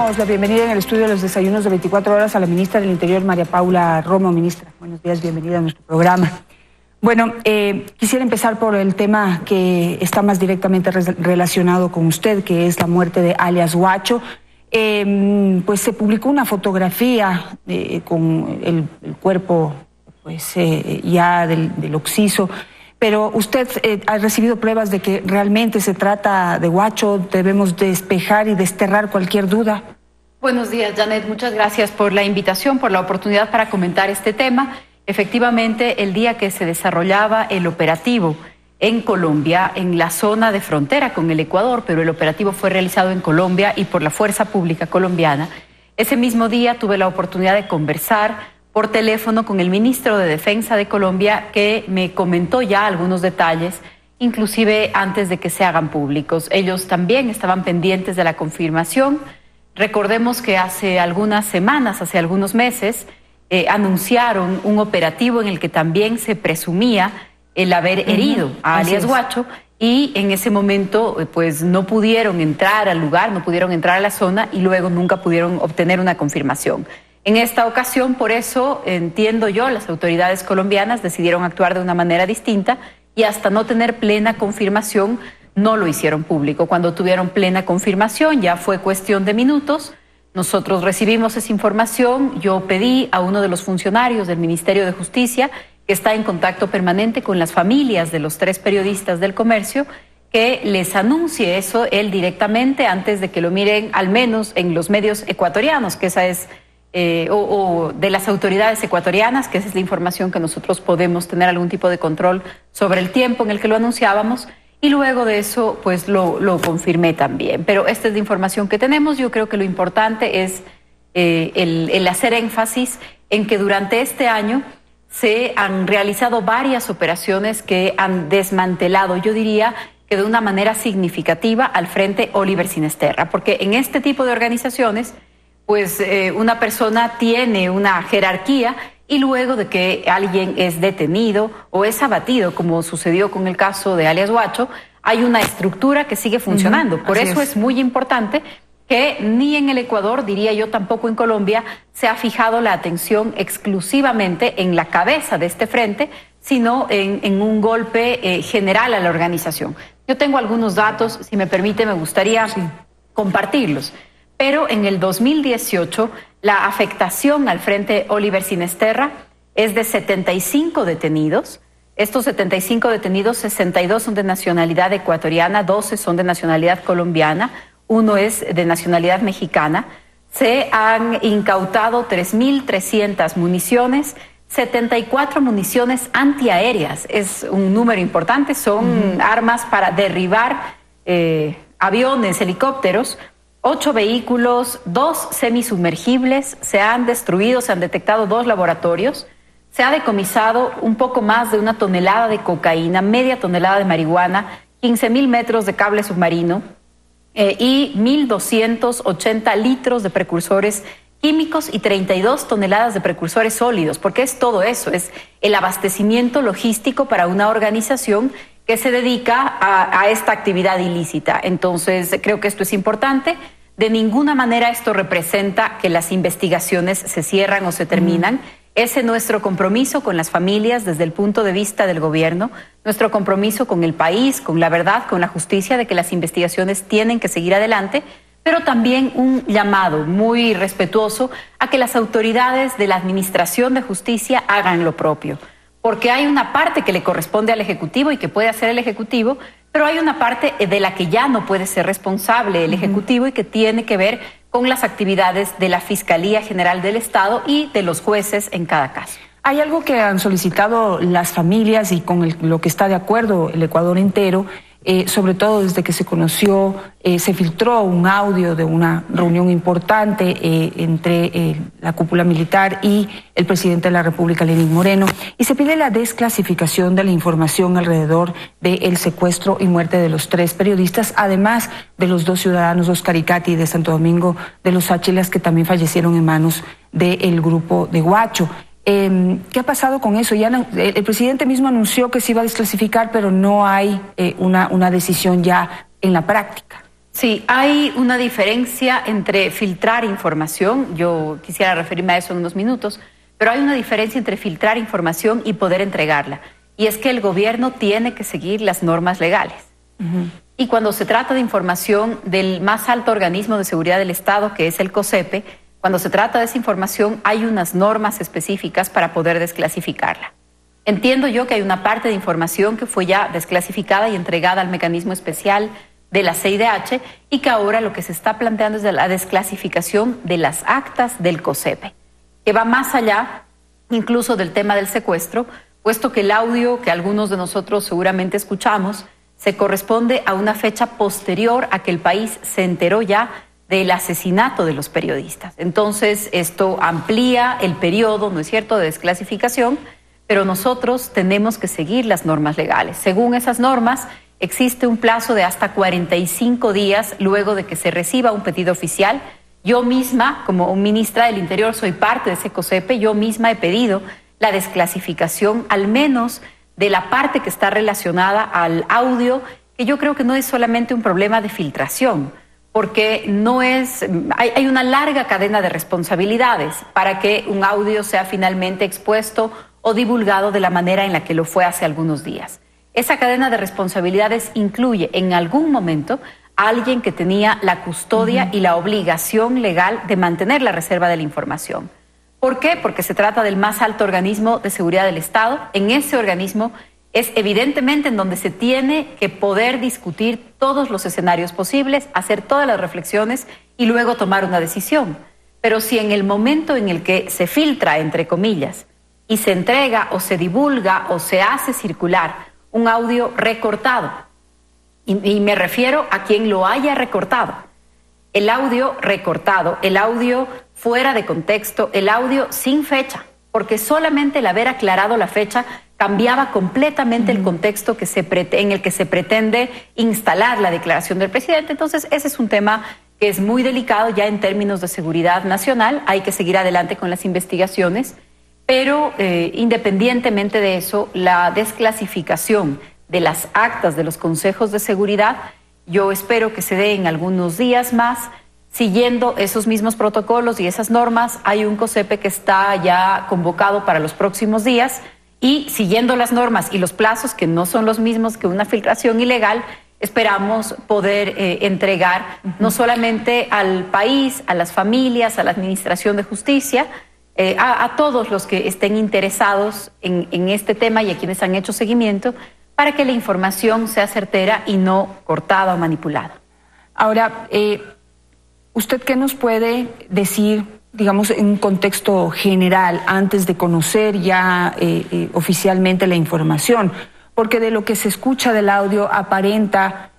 damos la bienvenida en el estudio de los desayunos de 24 horas a la ministra del Interior, María Paula Romo. Ministra, buenos días, bienvenida a nuestro programa. Bueno, quisiera empezar por el tema que está más directamente relacionado con usted, que es la muerte de alias Guacho. Pues se publicó una fotografía con el cuerpo pues ya del occiso, pero usted ha recibido pruebas de que realmente se trata de Guacho. Debemos despejar y desterrar cualquier duda. Buenos días, Janet. Muchas gracias por la invitación, por la oportunidad para comentar este tema. Efectivamente, el día que se desarrollaba el operativo en Colombia, en la zona de frontera con el Ecuador, pero el operativo fue realizado en Colombia y por la Fuerza Pública Colombiana, ese mismo día tuve la oportunidad de conversar por teléfono con el ministro de Defensa de Colombia, que me comentó ya algunos detalles, inclusive antes de que se hagan públicos. Ellos también estaban pendientes de la confirmación. Recordemos que hace algunas semanas, hace algunos meses, anunciaron un operativo en el que también se presumía el haber herido a alias Guacho, y en ese momento pues no pudieron entrar al lugar, no pudieron entrar a la zona y luego nunca pudieron obtener una confirmación. En esta ocasión, por eso, entiendo yo, las autoridades colombianas decidieron actuar de una manera distinta y hasta no tener plena confirmación no lo hicieron público. Cuando tuvieron plena confirmación ya fue cuestión de minutos. Nosotros recibimos esa información, yo pedí a uno de los funcionarios del Ministerio de Justicia, que está en contacto permanente con las familias de los 3 periodistas del Comercio, que les anuncie eso él directamente antes de que lo miren, al menos en los medios ecuatorianos, que esa es, o de las autoridades ecuatorianas, que esa es la información que nosotros podemos tener algún tipo de control sobre el tiempo en el que lo anunciábamos. Y luego de eso, pues lo confirmé también. Pero esta es la información que tenemos. Yo creo que lo importante es el hacer énfasis en que durante este año se han realizado varias operaciones que han desmantelado, yo diría que de una manera significativa, al Frente Oliver Sinesterra. Porque en este tipo de organizaciones, pues una persona tiene una jerarquía y luego de que alguien es detenido o es abatido, como sucedió con el caso de alias Guacho, hay una estructura que sigue funcionando. Por eso es muy importante que ni en el Ecuador, diría yo tampoco en Colombia, se ha fijado la atención exclusivamente en la cabeza de este frente, sino en un golpe general a la organización. Yo tengo algunos datos, si me permite, me gustaría compartirlos. Pero en el 2018, la afectación al Frente Oliver Sinesterra es de 75 detenidos. Estos 75 detenidos, 62 son de nacionalidad ecuatoriana, 12 son de nacionalidad colombiana, 1 es de nacionalidad mexicana. Se han incautado 3.300 municiones, 74 municiones antiaéreas. Es un número importante, son armas para derribar aviones, helicópteros. 8 vehículos, 2 semisumergibles, se han destruido, se han detectado 2 laboratorios, se ha decomisado un poco más de 1 tonelada de cocaína, media tonelada de marihuana, 15.000 metros de cable submarino y 1.280 litros de precursores químicos y 32 toneladas de precursores sólidos, porque es todo eso, es el abastecimiento logístico para una organización que se dedica a esta actividad ilícita. Entonces, creo que esto es importante. De ninguna manera esto representa que las investigaciones se cierran o se terminan. Ese es nuestro compromiso con las familias desde el punto de vista del gobierno, nuestro compromiso con el país, con la verdad, con la justicia, de que las investigaciones tienen que seguir adelante, pero también un llamado muy respetuoso a que las autoridades de la Administración de Justicia hagan lo propio. Porque hay una parte que le corresponde al Ejecutivo y que puede hacer el Ejecutivo, pero hay una parte de la que ya no puede ser responsable el Ejecutivo y que tiene que ver con las actividades de la Fiscalía General del Estado y de los jueces en cada caso. Hay algo que han solicitado las familias y con lo que está de acuerdo el Ecuador entero, sobre todo desde que se conoció, se filtró un audio de una reunión importante entre la cúpula militar y el presidente de la República, Lenín Moreno, y se pide la desclasificación de la información alrededor del secuestro y muerte de los 3 periodistas, además de los 2 ciudadanos, Oscar Icati de Santo Domingo de los Áchilas, que también fallecieron en manos del grupo de Guacho. ¿Qué ha pasado con eso? Ya el presidente mismo anunció que se iba a desclasificar, pero no hay una decisión ya en la práctica. Sí, hay una diferencia entre filtrar información, yo quisiera referirme a eso en unos minutos, pero hay una diferencia entre filtrar información y poder entregarla. Y es que el gobierno tiene que seguir las normas legales. Y cuando se trata de información del más alto organismo de seguridad del Estado, que es el COSEPE, cuando se trata de esa información hay unas normas específicas para poder desclasificarla. Entiendo yo que hay una parte de información que fue ya desclasificada y entregada al mecanismo especial de la CIDH y que ahora lo que se está planteando es la desclasificación de las actas del COSEPE, que va más allá incluso del tema del secuestro, puesto que el audio que algunos de nosotros seguramente escuchamos se corresponde a una fecha posterior a que el país se enteró ya del asesinato de los periodistas. Entonces, esto amplía el periodo, ¿no es cierto?, de desclasificación, pero nosotros tenemos que seguir las normas legales. Según esas normas, existe un plazo de hasta 45 días luego de que se reciba un pedido oficial. Yo misma, como ministra del Interior, soy parte de ese COSEPE, yo misma he pedido la desclasificación, al menos de la parte que está relacionada al audio, que yo creo que no es solamente un problema de filtración, porque no es, hay una larga cadena de responsabilidades para que un audio sea finalmente expuesto o divulgado de la manera en la que lo fue hace algunos días. Esa cadena de responsabilidades incluye en algún momento a alguien que tenía la custodia y la obligación legal de mantener la reserva de la información. ¿Por qué? Porque se trata del más alto organismo de seguridad del Estado. En ese organismo es evidentemente en donde se tiene que poder discutir todos los escenarios posibles, hacer todas las reflexiones y luego tomar una decisión. Pero si en el momento en el que se filtra, entre comillas, y se entrega o se divulga o se hace circular un audio recortado, y me refiero a quien lo haya recortado, el audio recortado, el audio fuera de contexto, el audio sin fecha, porque solamente el haber aclarado la fecha cambiaba completamente el contexto que en el que se pretende instalar la declaración del presidente. Entonces, ese es un tema que es muy delicado ya en términos de seguridad nacional. Hay que seguir adelante con las investigaciones, pero independientemente de eso, la desclasificación de las actas de los consejos de seguridad, yo espero que se dé en algunos días más, siguiendo esos mismos protocolos y esas normas. Hay un COSEPE que está ya convocado para los próximos días y siguiendo las normas y los plazos, que no son los mismos que una filtración ilegal, esperamos poder entregar no solamente al país, a las familias, a la Administración de Justicia, a todos los que estén interesados en este tema y a quienes han hecho seguimiento, para que la información sea certera y no cortada o manipulada. Ahora, ¿usted qué nos puede decir, digamos, en un contexto general, antes de conocer ya oficialmente la información? Porque de lo que se escucha del audio aparenta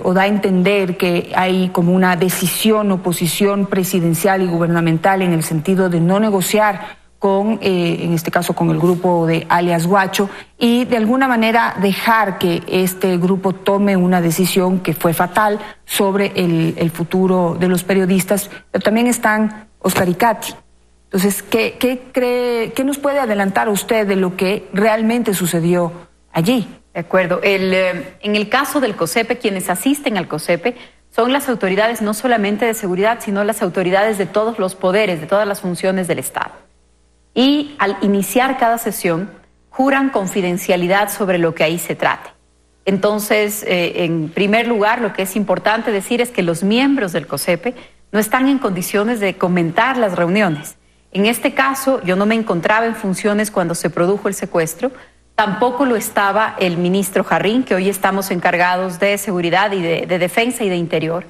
o da a entender que hay como una decisión o posición presidencial y gubernamental en el sentido de no negociar con, en este caso, con el grupo de alias Guacho, y de alguna manera dejar que este grupo tome una decisión que fue fatal sobre el futuro de los periodistas. Pero también están Oscar y Katy. Entonces, ¿qué nos puede adelantar usted de lo que realmente sucedió allí? De acuerdo. En el caso del COSEPE, quienes asisten al COSEPE son las autoridades no solamente de seguridad, sino las autoridades de todos los poderes, de todas las funciones del Estado. Y al iniciar cada sesión, juran confidencialidad sobre lo que ahí se trate. Entonces, en primer lugar, lo que es importante decir es que los miembros del COSEPE no están en condiciones de comentar las reuniones. En este caso, yo no me encontraba en funciones cuando se produjo el secuestro, tampoco lo estaba el ministro Jarrín, que hoy estamos encargados de seguridad y de defensa y de interior,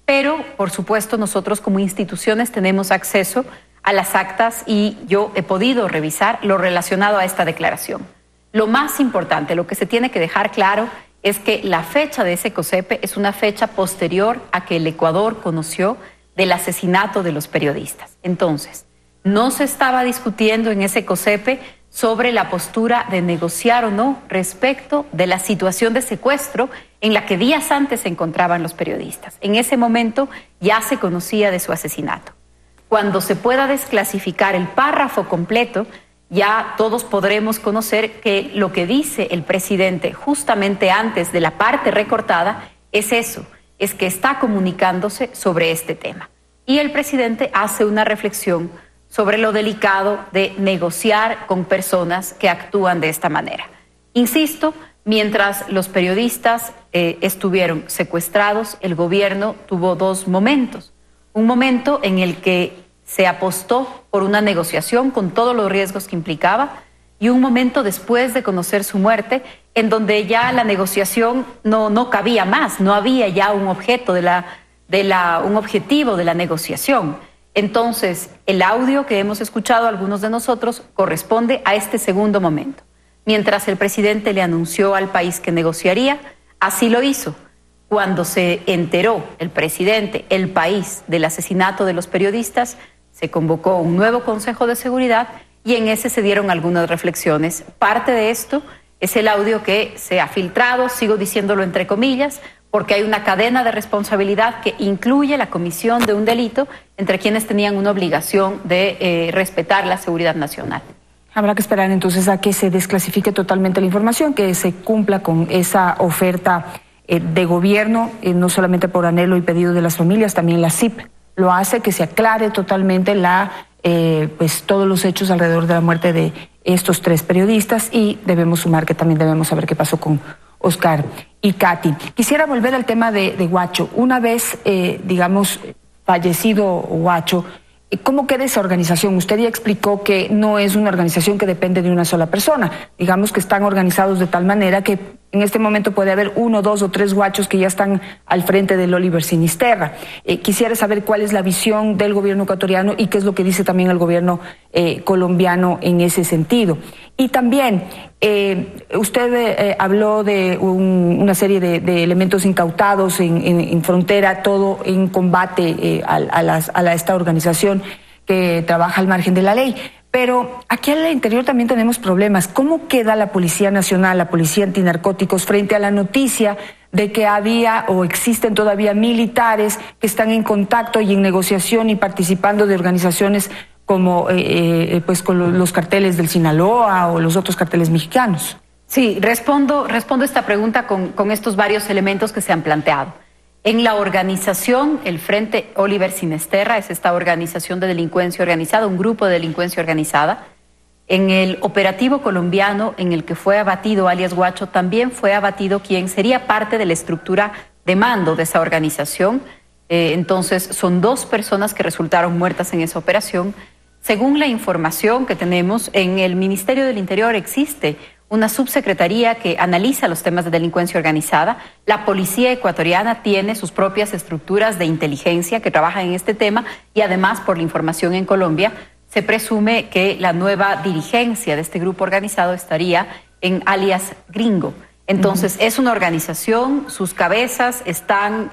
pero, por supuesto, nosotros como instituciones tenemos acceso a las actas y yo he podido revisar lo relacionado a esta declaración. Lo más importante, lo que se tiene que dejar claro es que la fecha de ese COSEPE es una fecha posterior a que el Ecuador conoció del asesinato de los periodistas. Entonces, no se estaba discutiendo en ese COSEPE sobre la postura de negociar o no respecto de la situación de secuestro en la que días antes se encontraban los periodistas. En ese momento ya se conocía de su asesinato. Cuando se pueda desclasificar el párrafo completo, ya todos podremos conocer que lo que dice el presidente justamente antes de la parte recortada es eso, es que está comunicándose sobre este tema. Y el presidente hace una reflexión sobre lo delicado de negociar con personas que actúan de esta manera. Insisto, mientras los periodistas estuvieron secuestrados, el gobierno tuvo dos momentos. Un momento en el que se apostó por una negociación con todos los riesgos que implicaba, y un momento después de conocer su muerte, en donde ya la negociación no cabía más, no había ya un objeto un objetivo de la negociación. Entonces, el audio que hemos escuchado algunos de nosotros corresponde a este segundo momento. Mientras el presidente le anunció al país que negociaría, así lo hizo. Cuando se enteró el presidente, el país, del asesinato de los periodistas, se convocó un nuevo Consejo de Seguridad y en ese se dieron algunas reflexiones. Parte de esto es el audio que se ha filtrado, sigo diciéndolo entre comillas, porque hay una cadena de responsabilidad que incluye la comisión de un delito entre quienes tenían una obligación de respetar la seguridad nacional. Habrá que esperar entonces a que se desclasifique totalmente la información, que se cumpla con esa oferta de gobierno, no solamente por anhelo y pedido de las familias, también la CIP lo hace, que se aclare totalmente pues todos los hechos alrededor de la muerte de estos tres periodistas, y debemos sumar que también debemos saber qué pasó con Oscar y Katy. Quisiera volver al tema de Huacho. Una vez, digamos, fallecido Huacho, ¿cómo queda esa organización? Usted ya explicó que no es una organización que depende de una sola persona. Digamos que están organizados de tal manera que en este momento puede haber 1, 2 o 3 huachos que ya están al frente del Oliver Sinisterra. Quisiera saber cuál es la visión del gobierno ecuatoriano y qué es lo que dice también el gobierno colombiano en ese sentido. Y también, usted habló de una serie de elementos incautados en frontera, todo en combate a esta organización que trabaja al margen de la ley. Pero aquí al interior también tenemos problemas. ¿Cómo queda la Policía Nacional, la Policía Antinarcóticos, frente a la noticia de que había o existen todavía militares que están en contacto y en negociación y participando de organizaciones como pues con los carteles del Sinaloa o los otros carteles mexicanos? Sí, respondo esta pregunta con estos varios elementos que se han planteado. En la organización, el Frente Oliver Sinisterra es esta organización de delincuencia organizada, un grupo de delincuencia organizada. En el operativo colombiano en el que fue abatido alias Huacho, también fue abatido quien sería parte de la estructura de mando de esa organización. Entonces, son 2 personas que resultaron muertas en esa operación. Según la información que tenemos, en el Ministerio del Interior existe una subsecretaría que analiza los temas de delincuencia organizada. La policía ecuatoriana tiene sus propias estructuras de inteligencia que trabajan en este tema, y además, por la información en Colombia, se presume que la nueva dirigencia de este grupo organizado estaría en alias Gringo. Entonces, es una organización, sus cabezas están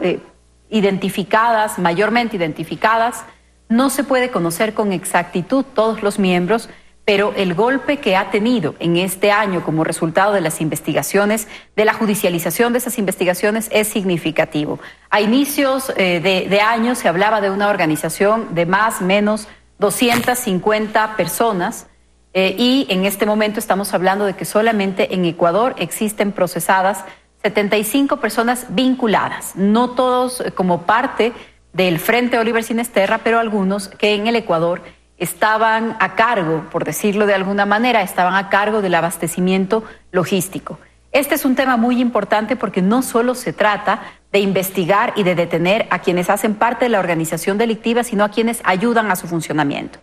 identificadas, mayormente identificadas. No se puede conocer con exactitud todos los miembros, pero el golpe que ha tenido en este año como resultado de las investigaciones, de la judicialización de esas investigaciones, es significativo. A inicios de año se hablaba de una organización de más o menos 250 personas, y en este momento estamos hablando de que solamente en Ecuador existen procesadas 75 personas vinculadas, no todos como parte del Frente Oliver Sinisterra, pero algunos que en el Ecuador estaban a cargo, por decirlo de alguna manera, estaban a cargo del abastecimiento logístico. Este es un tema muy importante porque no solo se trata de investigar y de detener a quienes hacen parte de la organización delictiva, sino a quienes ayudan a su funcionamiento.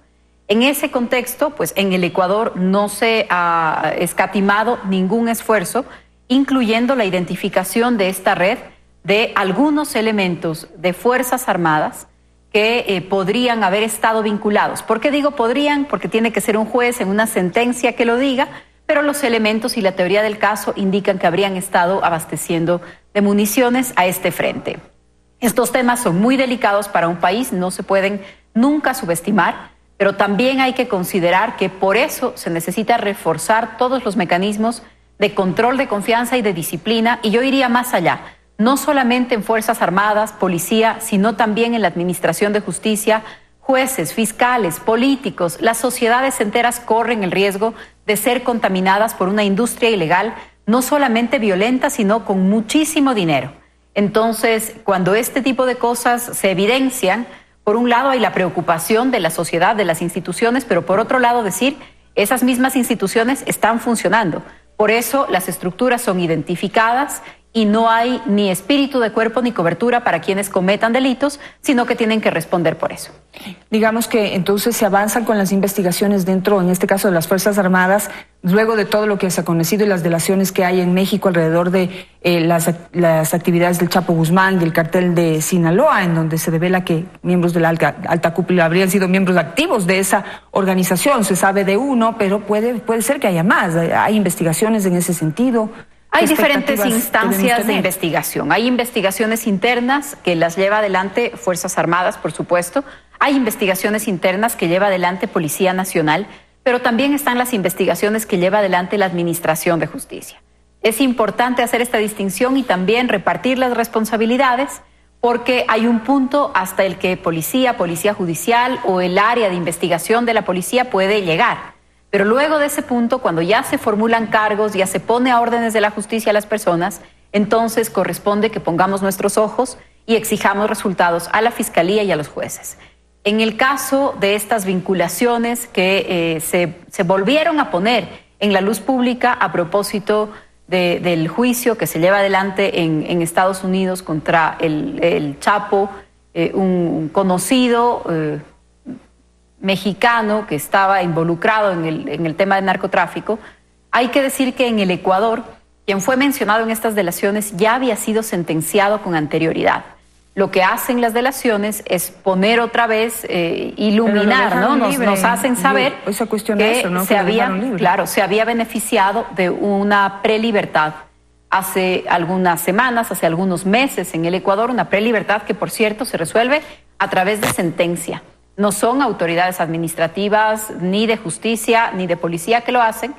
En ese contexto, pues en el Ecuador no se ha escatimado ningún esfuerzo, incluyendo la identificación de esta red de algunos elementos de Fuerzas Armadas que podrían haber estado vinculados. ¿Por qué digo podrían? Porque tiene que ser un juez en una sentencia que lo diga, pero los elementos y la teoría del caso indican que habrían estado abasteciendo de municiones a este frente. Estos temas son muy delicados para un país, no se pueden nunca subestimar, pero también hay que considerar que por eso se necesita reforzar todos los mecanismos de control de confianza y de disciplina, y yo iría más allá. No solamente en Fuerzas Armadas, policía, sino también en la administración de justicia, jueces, fiscales, políticos. Las sociedades enteras corren el riesgo de ser contaminadas por una industria ilegal, no solamente violenta, sino con muchísimo dinero. Entonces, cuando este tipo de cosas se evidencian, por un lado hay la preocupación de la sociedad, de las instituciones, pero por otro lado decir, esas mismas instituciones están funcionando. Por eso las estructuras son identificadas y no hay ni espíritu de cuerpo ni cobertura para quienes cometan delitos, sino que tienen que responder por eso. Digamos que entonces se avanzan con las investigaciones dentro, en este caso, de las Fuerzas Armadas, luego de todo lo que se ha conocido y las delaciones que hay en México alrededor de las actividades del Chapo Guzmán, del cartel de Sinaloa, en donde se devela que miembros de la alta cúpula habrían sido miembros activos de esa organización. Se sabe de uno, pero puede ser que haya más. Hay investigaciones en ese sentido. Hay diferentes instancias de investigación. Hay investigaciones internas que las lleva adelante Fuerzas Armadas, por supuesto. Hay investigaciones internas que lleva adelante Policía Nacional, pero también están las investigaciones que lleva adelante la Administración de Justicia. Es importante hacer esta distinción y también repartir las responsabilidades, porque hay un punto hasta el que policía judicial o el área de investigación de la policía puede llegar. Pero luego de ese punto, cuando ya se formulan cargos, ya se pone a órdenes de la justicia a las personas, entonces corresponde que pongamos nuestros ojos y exijamos resultados a la Fiscalía y a los jueces. En el caso de estas vinculaciones que se volvieron a poner en la luz pública a propósito del juicio que se lleva adelante en Estados Unidos contra el Chapo, un conocido mexicano que estaba involucrado en el tema del narcotráfico, hay que decir que en el Ecuador, quien fue mencionado en estas delaciones ya había sido sentenciado con anterioridad. Lo que hacen las delaciones es poner otra vez, iluminar, ¿no? Nos hacen saber que se había beneficiado de una prelibertad hace algunas semanas, hace algunos meses en el Ecuador, una prelibertad que, por cierto, se resuelve a través de sentencia. No son autoridades administrativas, ni de justicia, ni de policía que lo hacen,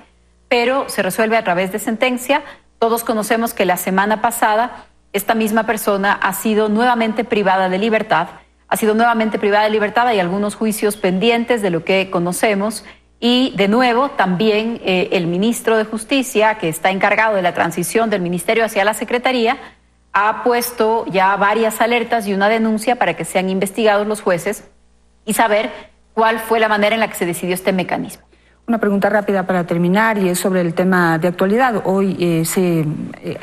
pero se resuelve a través de sentencia. Todos conocemos que la semana pasada esta misma persona ha sido nuevamente privada de libertad. Hay algunos juicios pendientes de lo que conocemos. Y de nuevo, también el ministro de Justicia, que está encargado de la transición del ministerio hacia la Secretaría, ha puesto ya varias alertas y una denuncia para que sean investigados los jueces y saber cuál fue la manera en la que se decidió este mecanismo. Una pregunta rápida para terminar, y es sobre el tema de actualidad. Hoy se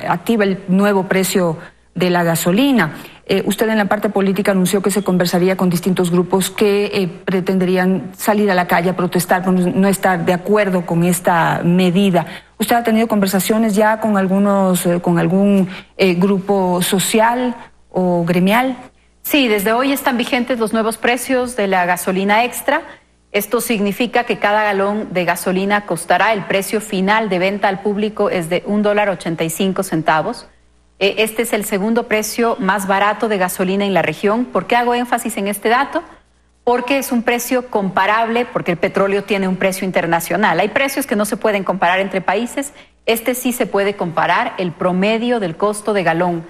activa el nuevo precio de la gasolina. Usted en la parte política anunció que se conversaría con distintos grupos que pretenderían salir a la calle a protestar por no estar de acuerdo con esta medida. ¿Usted ha tenido conversaciones ya con algún grupo social o gremial? Sí, desde hoy están vigentes los nuevos precios de la gasolina extra. Esto significa que cada galón de gasolina costará, el precio final de venta al público es de $1.85. Este es el segundo precio más barato de gasolina en la región. ¿Por qué hago énfasis en este dato? Porque es un precio comparable, porque el petróleo tiene un precio internacional. Hay precios que no se pueden comparar entre países. Este sí se puede comparar. El promedio del costo de galón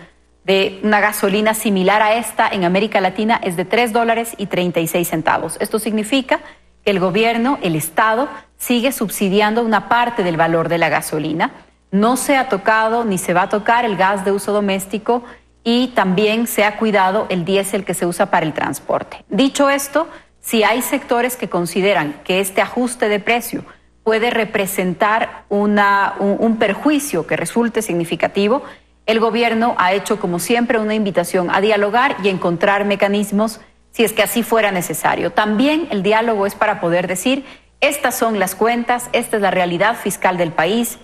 de una gasolina similar a esta en América Latina es de $3.36. Esto significa que el gobierno, el Estado, sigue subsidiando una parte del valor de la gasolina. No se ha tocado ni se va a tocar el gas de uso doméstico y también se ha cuidado el diésel que se usa para el transporte. Dicho esto, si hay sectores que consideran que este ajuste de precio puede representar un perjuicio que resulte significativo, el gobierno ha hecho, como siempre, una invitación a dialogar y encontrar mecanismos si es que así fuera necesario. También el diálogo es para poder decir, estas son las cuentas, esta es la realidad fiscal del país,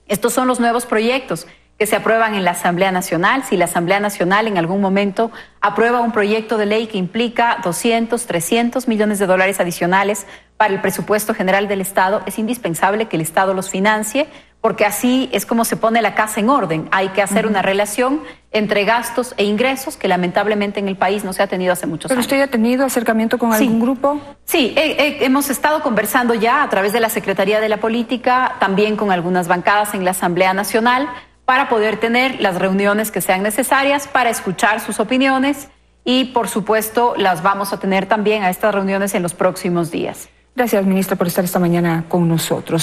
estos son los nuevos proyectos que se aprueban en la Asamblea Nacional. Si la Asamblea Nacional en algún momento aprueba un proyecto de ley que implica 200, 300 millones de dólares adicionales para el presupuesto general del Estado, es indispensable que el Estado los financie, porque así es como se pone la casa en orden. Hay que hacer una relación entre gastos e ingresos que lamentablemente en el país no se ha tenido hace muchos años. ¿Pero usted ha tenido acercamiento con algún grupo? Sí, hemos estado conversando ya a través de la Secretaría de la Política, también con algunas bancadas en la Asamblea Nacional, para poder tener las reuniones que sean necesarias para escuchar sus opiniones y, por supuesto, las vamos a tener también a estas reuniones en los próximos días. Gracias, ministra, por estar esta mañana con nosotros.